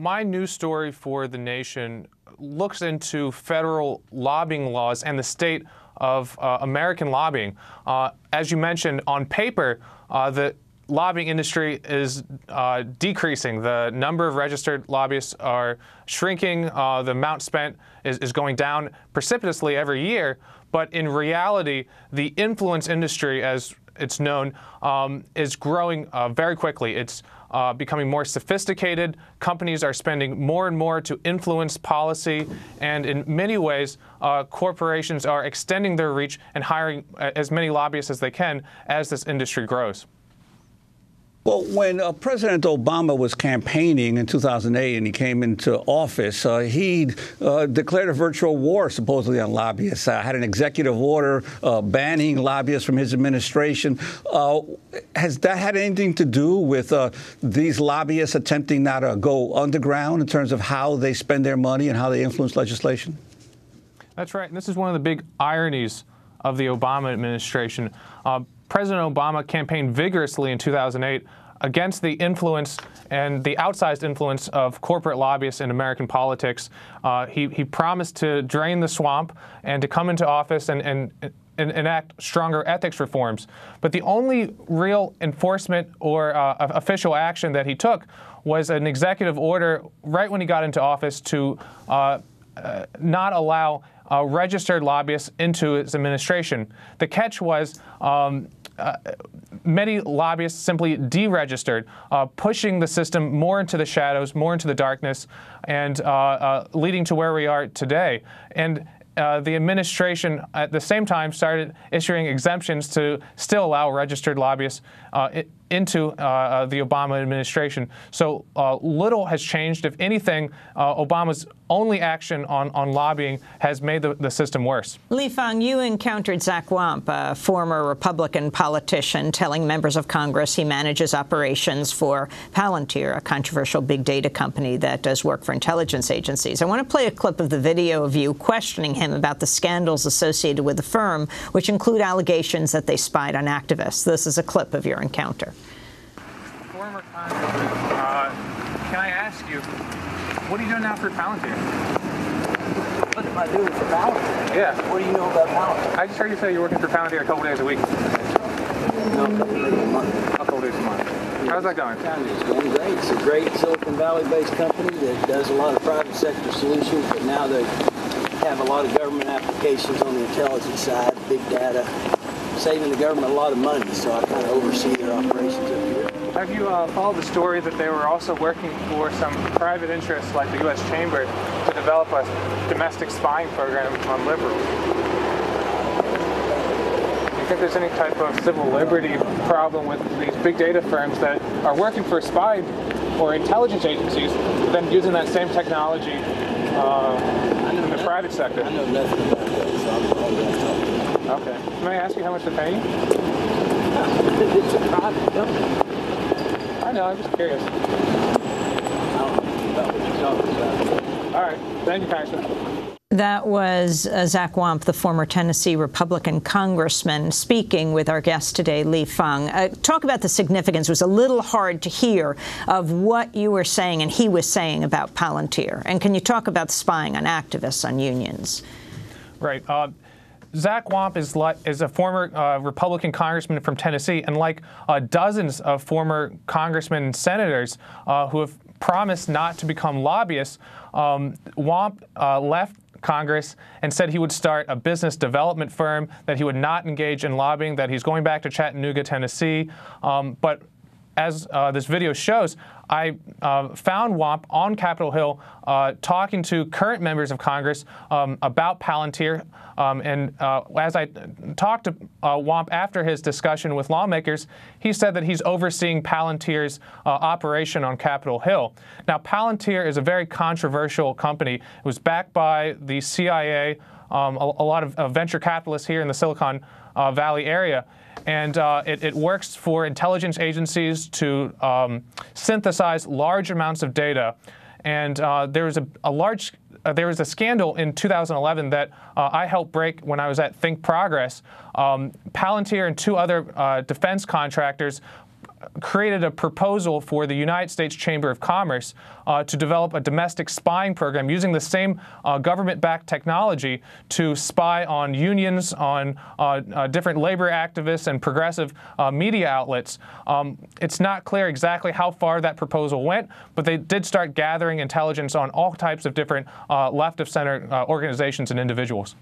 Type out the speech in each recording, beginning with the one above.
my news story for The Nation looks into federal lobbying laws and the state of American lobbying. As you mentioned, on paper, the lobbying industry is decreasing. The number of registered lobbyists are shrinking. The amount spent is going down precipitously every year. But in reality, the influence industry, as it's known, is growing very quickly. It's becoming more sophisticated. Companies are spending more and more to influence policy, and in many ways, corporations are extending their reach and hiring as many lobbyists as they can as this industry grows. Well, when President Obama was campaigning in 2008 and he came into office, he declared a virtual war, supposedly, on lobbyists. Had an executive order banning lobbyists from his administration. Has that had anything to do with these lobbyists attempting now to go underground in terms of how they spend their money and how they influence legislation? That's right. And this is one of the big ironies of the Obama administration. President Obama campaigned vigorously in 2008 against the influence and the outsized influence of corporate lobbyists in American politics. He promised to drain the swamp and to come into office and enact stronger ethics reforms. But the only real enforcement or official action that he took was an executive order right when he got into office to not allow registered lobbyists into his administration. The catch was many lobbyists simply deregistered, pushing the system more into the shadows, more into the darkness, and leading to where we are today. And the administration, at the same time, started issuing exemptions to still allow registered lobbyists into the Obama administration. So little has changed. If anything, Obama's only action on lobbying has made the system worse. Lee Fang, you encountered Zach Wamp, a former Republican politician, telling members of Congress he manages operations for Palantir, a controversial big data company that does work for intelligence agencies. I want to play a clip of the video of you questioning him about the scandals associated with the firm, which include allegations that they spied on activists. This is a clip of your encounter. Former Congressman, can I ask you, what are you doing now for Palantir? What am I doing for Palantir? Yeah. What do you know about Palantir? I just heard you say you're working for Palantir a couple days a week. No, a couple days a month. A couple days a month. How's that going? It's going great. It's a great Silicon Valley-based company that does a lot of private sector solutions, but now they have a lot of government applications on the intelligence side, big data, saving the government a lot of money, so I kind of oversee their operations up here. Have you followed the story that they were also working for some private interests like the U.S. Chamber to develop a domestic spying program on liberals? Do you think there's any type of civil liberty problem with these big data firms that are working for spy or intelligence agencies, then using that same technology in the private sector? I know nothing about that, so I'm all going to talk about. Okay. May I ask you how much they're paying? It's a private company. I know, I'm just curious. I don't know about what you're talking about. All right. Thank you, Congressman. That was Zach Wamp, the former Tennessee Republican congressman, speaking with our guest today, Lee Fang. Talk about the significance. It was a little hard to hear of what you were saying and he was saying about Palantir. And can you talk about spying on activists, on unions? Right. Zach Wamp is a former Republican congressman from Tennessee, and like dozens of former congressmen and senators who have promised not to become lobbyists, Wamp left Congress and said he would start a business development firm, that he would not engage in lobbying, that he's going back to Chattanooga, Tennessee. But as this video shows, I found Wamp on Capitol Hill talking to current members of Congress about Palantir. As I talked to Wamp after his discussion with lawmakers, he said that he's overseeing Palantir's operation on Capitol Hill. Now, Palantir is a very controversial company. It was backed by the CIA, a lot of venture capitalists here in the Silicon Valley area. And it works for intelligence agencies to synthesize large amounts of data. And there was a scandal in 2011 that I helped break when I was at Think Progress. Palantir and two other defense contractors created a proposal for the United States Chamber of Commerce to develop a domestic spying program using the same government-backed technology to spy on unions, on different labor activists and progressive media outlets. It's not clear exactly how far that proposal went, but they did start gathering intelligence on all types of different left-of-center organizations and individuals.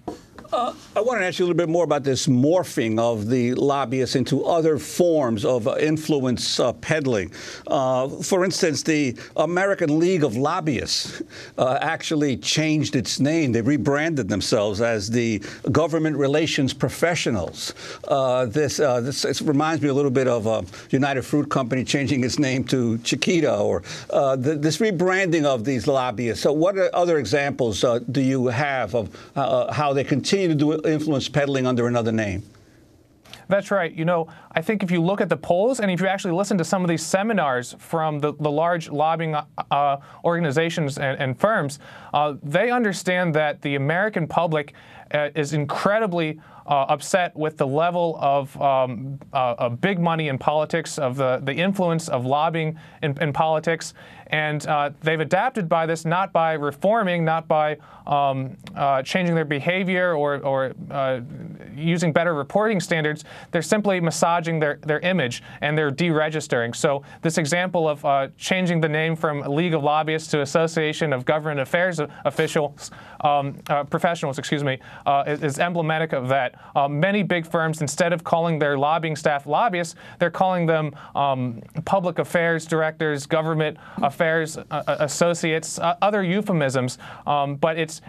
I want to ask you a little bit more about this morphing of the lobbyists into other forms of influence peddling. For instance, the American League of Lobbyists actually changed its name. They rebranded themselves as the Government Relations Professionals. This reminds me a little bit of United Fruit Company changing its name to Chiquita, or this rebranding of these lobbyists. So what other examples do you have of how they continue to do influence peddling under another name? That's right. You know, I think if you look at the polls and if you actually listen to some of these seminars from the large lobbying organizations and firms, they understand that the American public is incredibly upset with the level of big money in politics, of the influence of lobbying in politics. And they've adapted by this, not by reforming, not by changing their behavior or using better reporting standards. They're simply massaging their image, and they're deregistering. So this example of changing the name from League of Lobbyists to Association of Government Affairs Officials, Professionals, excuse me, is emblematic of that. Many big firms, instead of calling their lobbying staff lobbyists, they're calling them public affairs directors, government affairs associates, other euphemisms. But it's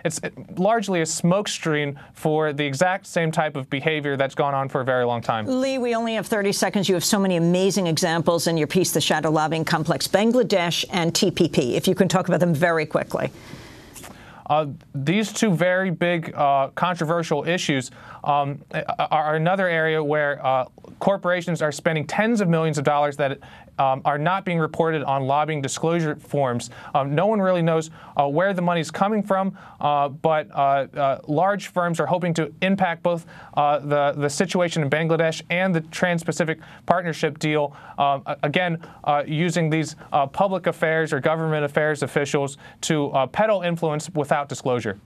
largely a smokescreen for the exact same type of behavior that's gone on for a very long time. Lee, we only have 30 seconds. You have so many amazing examples in your piece, The Shadow Lobbying Complex, Bangladesh and TPP. If you can talk about them very quickly. These two very big controversial issues are another area where corporations are spending tens of millions of dollars that are not being reported on lobbying disclosure forms. No one really knows where the money's coming from, but large firms are hoping to impact both the situation in Bangladesh and the Trans-Pacific Partnership deal, again, using these public affairs or government affairs officials to peddle influence without disclosure.